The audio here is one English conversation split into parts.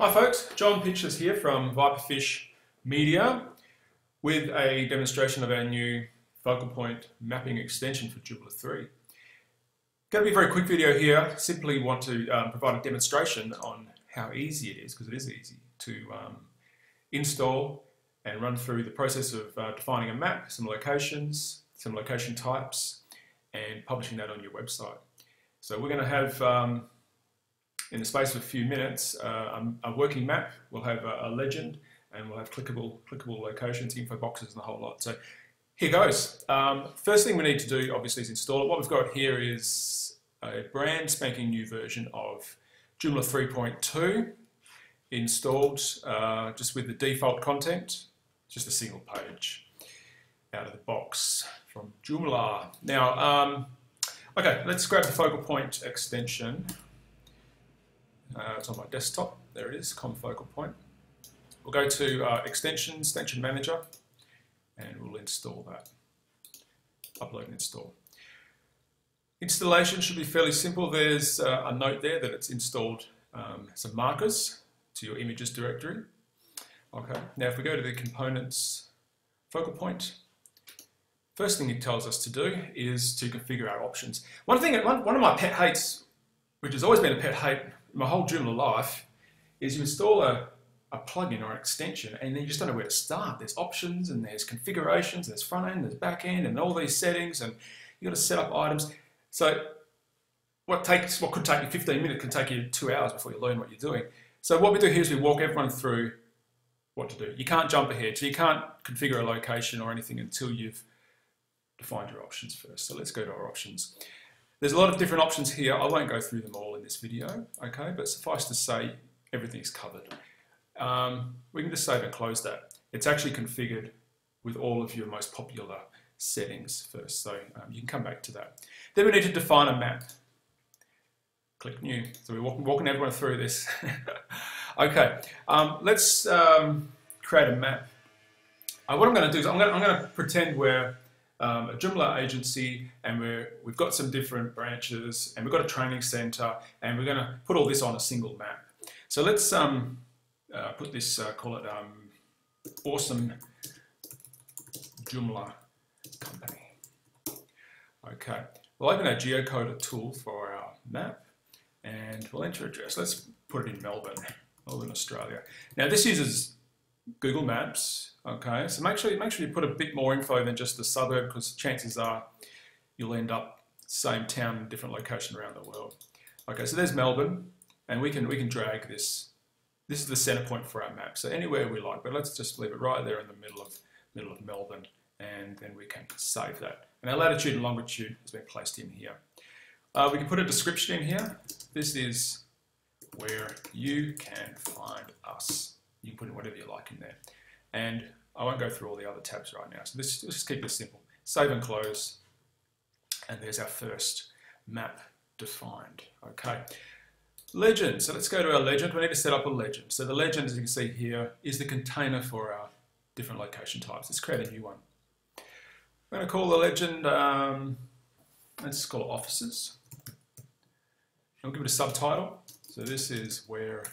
Hi folks, John Pitchers here from Viperfish Media with a demonstration of our new FocalPoint mapping extension for Joomla 3. Going to be a very quick video here. Simply want to provide a demonstration on how easy it is, because it is easy, to install and run through the process of defining a map, some locations, some location types, and publishing that on your website. So we're going to have in the space of a few minutes, a working map. We'll have a legend, and we'll have clickable locations, infoboxes, and the whole lot. So here goes. First thing we need to do, obviously, is install it. What we've got here is a brand spanking new version of Joomla 3.2 installed, just with the default content, just a single page out of the box from Joomla. Now, okay, let's grab the FocalPoint extension. It's on my desktop. There it is, FocalPoint. We'll go to Extension Manager, and we'll install that. Upload and install. Installation should be fairly simple. There's a note there that it's installed some markers to your images directory. Okay. Now, if we go to the components FocalPoint, first thing it tells us to do is to configure our options. One of my pet hates, which has always been a pet hate my whole Joomla life, is you install a plugin or an extension and then you just don't know where to start. There's options and there's configurations, there's front end, there's back end, and all these settings, and you've got to set up items. So what could take you 15 minutes can take you 2 hours before you learn what you're doing. So what we do here is we walk everyone through what to do. You can't jump ahead, so you can't configure a location or anything until you've defined your options first. So let's go to our options. There's a lot of different options here. I won't go through them all in this video, okay? But suffice to say, everything's covered. We can just save and close that. It's actually configured with all of your most popular settings first, so you can come back to that. Then we need to define a map. Click New. So we're walking everyone through this. Okay, let's create a map. What I'm going to do is I'm going to pretend we're a Joomla agency, and we've got some different branches, and we've got a training center, and we're going to put all this on a single map. So let's put this, call it Awesome Joomla Company. Okay, we'll open our geocoder tool for our map, and we'll enter address. Let's put it in Melbourne, Australia. Now this uses Google Maps. Okay, so make sure you put a bit more info than just the suburb, because chances are you'll end up same town, different location around the world. Okay, so there's Melbourne, and we can drag this. This is the center point for our map. So anywhere we like, but let's just leave it right there in the middle of Melbourne, and then we can save that. And our latitude and longitude has been placed in here. We can put a description in here. This is where you can find us. You can put in whatever you like in there. And I won't go through all the other tabs right now. So let's just keep this simple. Save and close. And there's our first map defined. Okay. Legend. So let's go to our legend. We need to set up a legend. So the legend, as you can see here, is the container for our different location types. Let's create a new one. I'm going to call the legend, let's call it Offices. I'll give it a subtitle. So this is where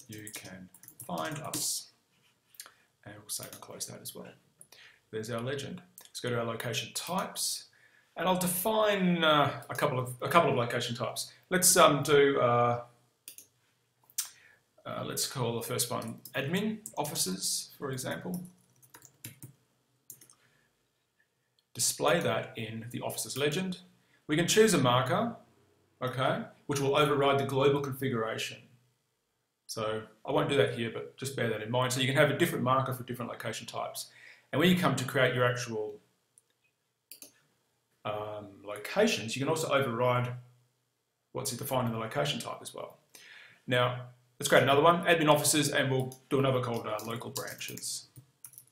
you can find us. And we'll save and close that as well. There's our legend. Let's go to our location types, and I'll define a couple of location types. Let's let's call the first one admin offices, for example. Display that in the offices legend. We can choose a marker, okay, which will override the global configuration. So I won't do that here, but just bear that in mind. So you can have a different marker for different location types. And when you come to create your actual locations, you can also override what's defined in the location type as well. Now, let's create another one, admin offices, and we'll do another called local branches.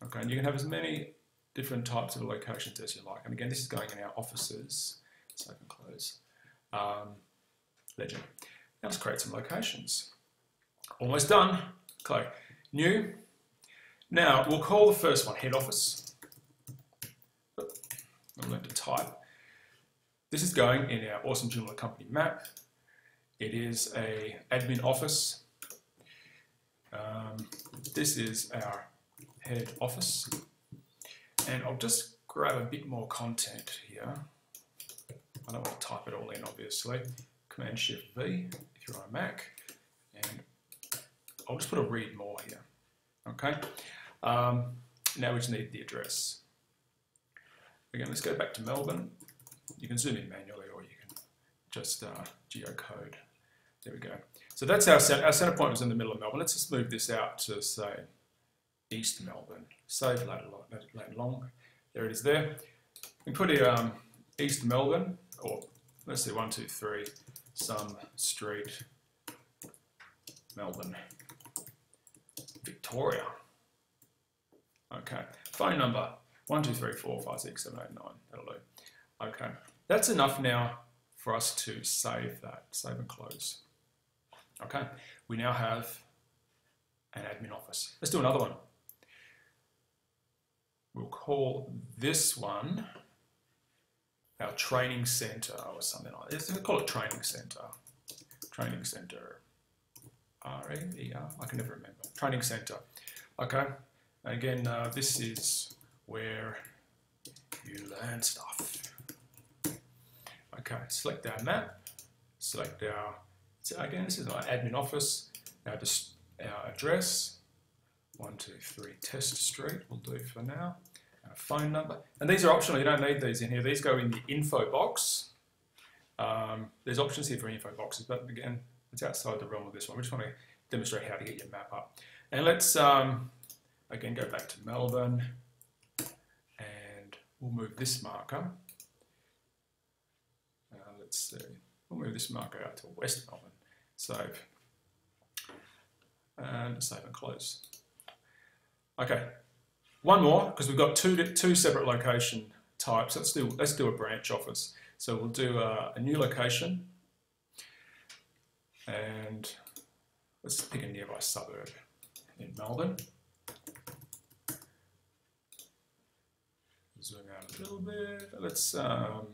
Okay, and you can have as many different types of locations as you like. And again, this is going in our offices. Save and close. Legend. Now let's create some locations. Almost done. Okay, new. Now we'll call the first one head office. I'm going to type. This is going in our Awesome Joomla Company map. It is a admin office. this is our head office. And I'll just grab a bit more content here. I don't want to type it all in, obviously. Command-Shift-V if you're on a Mac. And I'll just put a read more here. Okay. Now we just need the address. Again, let's go back to Melbourne. You can zoom in manually, or you can just geocode. There we go. So that's our center point was in the middle of Melbourne. Let's just move this out to, say, East Melbourne. Save lat long. There it is there. We put here East Melbourne, or let's see, 123, some street, Melbourne, Victoria. Okay, phone number 1234567889. That'll do. Okay, that's enough now for us to save that, save and close. Okay, we now have an admin office. Let's do another one. We'll call this one our training center or something like this. We'll call it training center. Training center. R-A-E-R. I can never remember. Training center. Okay. Again, this is where you learn stuff. Okay. Select our map. Select our. So again, this is our admin office. Now just our address. 123 Test Street will do for now. Our phone number. And these are optional, you don't need these in here. These go in the info box. There's options here for info boxes, but again, it's outside the realm of this one. We just want to demonstrate how to get your map up. And let's, again, go back to Melbourne. And we'll move this marker. Let's see. We'll move this marker out to West Melbourne. Save. And save and close. Okay, one more, because we've got two separate location types. Let's do a branch office. So we'll do a new location, and let's pick a nearby suburb in Melbourne. Zoom out a little bit. Let's South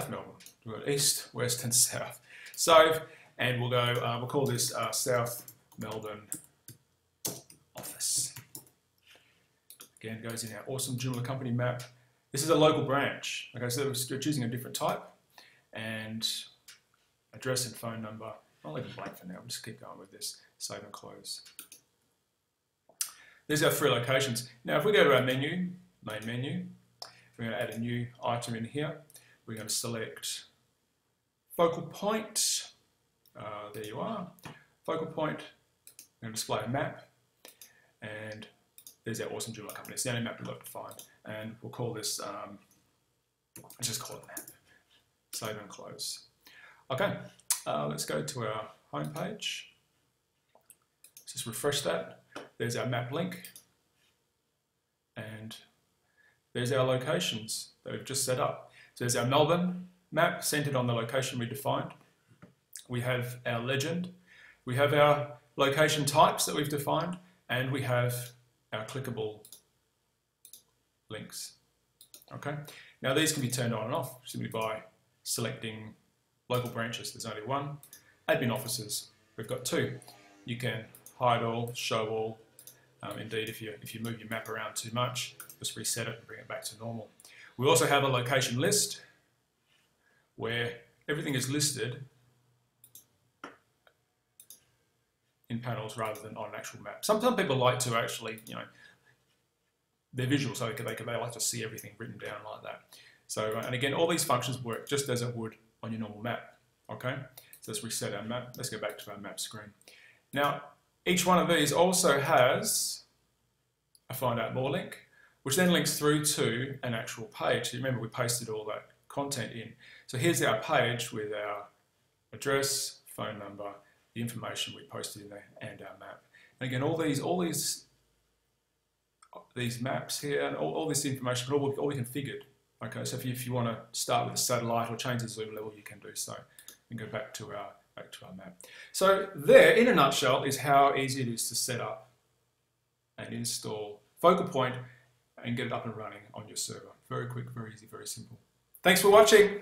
Melbourne. We'll go east, west, and south. Save, and we'll go. We'll call this South Melbourne office. Again, it goes in our awesome Joomla company map. This is a local branch. Okay, so we're choosing a different type, and address and phone number. I'll leave it blank for now. I'll just keep going with this. Save and close. There's our three locations. Now, if we go to our menu, main menu, we're going to add a new item in here. We're going to select FocalPoint. There you are. FocalPoint. We're going to display a map. And there's our awesome Joomla company. It's the only map we've got to find. And we'll call this, let's just call it map. Save and close. Okay, let's go to our home page. Let's just refresh that. There's our map link. And there's our locations that we've just set up. So there's our Melbourne map centered on the location we defined. We have our legend. We have our location types that we've defined. And we have our clickable links. Okay. Now these can be turned on and off simply by selecting local branches. There's only one. Admin offices. We've got two. You can hide all, show all. Indeed, if you move your map around too much, just reset it and bring it back to normal. We also have a location list where everything is listed in panels rather than on an actual map. Some people like to actually, they're visual, so they like to see everything written down like that. So, and again, all these functions work just as it would on your normal map. Okay, so let's reset our map. Let's go back to our map screen. Now, each one of these also has a find out more link, which then links through to an actual page. So remember, we pasted all that content in. So here's our page with our address, phone number, the information we posted in there, and our map. And again, all these maps here and all this information can all be configured. Okay, so if you want to start with a satellite or change the zoom level, you can do so. And go back to our map. So there, in a nutshell, is how easy it is to set up and install FocalPoint and get it up and running on your server. Very quick, very easy, very simple. Thanks for watching.